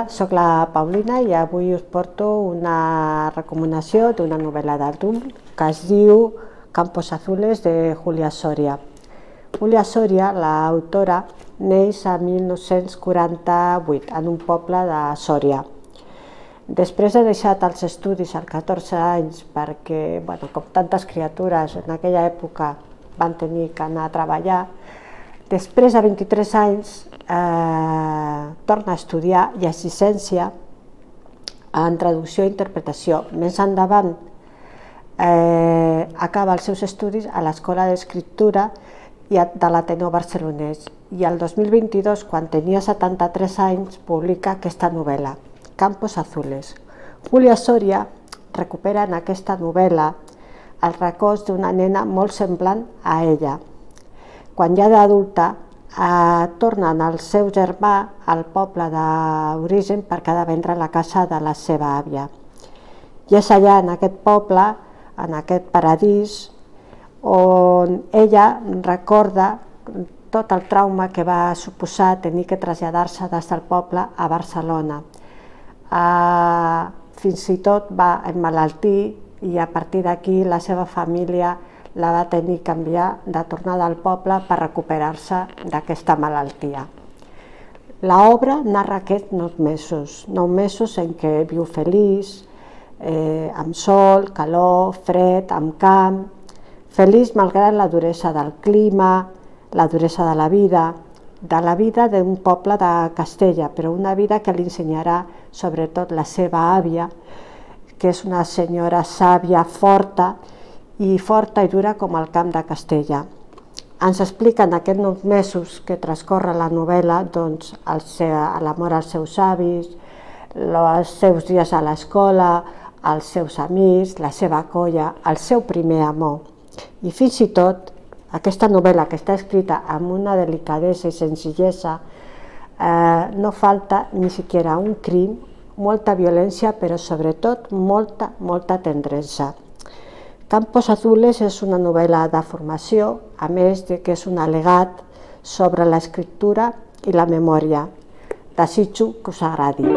Hola, soc la Paulina i avui us porto una recomanació d'una novel·la d'adult que es diu Campos Azules de Julia Soria. Julia Soria, l'autora, neix a 1948 en un poble de Sòria. Després de deixat els estudis als 14 anys perquè, com tantes criatures en aquella època van tenir que anar a treballar, després de 23 anys torna a estudiar llegicència en traducció i interpretació. Més endavant acaba els seus estudis a l'Escola d'Escriptura de l'Ateneu Barcelonès i el 2022, quan tenia 73 anys, publica aquesta novel·la, Campos Azules. Julia Soria recupera en aquesta novel·la el record d'una nena molt semblant a ella. Quan ja d'adulta tornen el seu germà al poble d'origen per quedar a vendre la casa de la seva àvia. I és allà, en aquest poble, en aquest paradís, on ella recorda tot el trauma que va suposar tenir que traslladar-se des del poble a Barcelona. Fins i tot va emmalaltir i a partir d'aquí la seva família la va tenir que enviar de tornada al poble per recuperar-se d'aquesta malaltia. L'obra narra aquests 9 mesos en què viu feliç, amb sol, calor, fred, amb camp, feliç malgrat la duresa del clima, la duresa de la vida d'un poble de Castella, però una vida que li ensenyarà sobretot la seva àvia, que és una senyora sàvia, forta i dura com el camp de Castella. Ens explica en aquests 9 mesos que transcorre la novel·la l'amor als seus avis, els seus dies a l'escola, els seus amics, la seva colla, el seu primer amor. I fins i tot aquesta novel·la, que està escrita amb una delicadesa i senzillesa, no falta ni siquiera un crim, molta violència, però sobretot molta tendresa. Campos Azules és una novel·la de formació, a més de que és un al·legat sobre l'escriptura i la memòria. Desitjo que us agradi.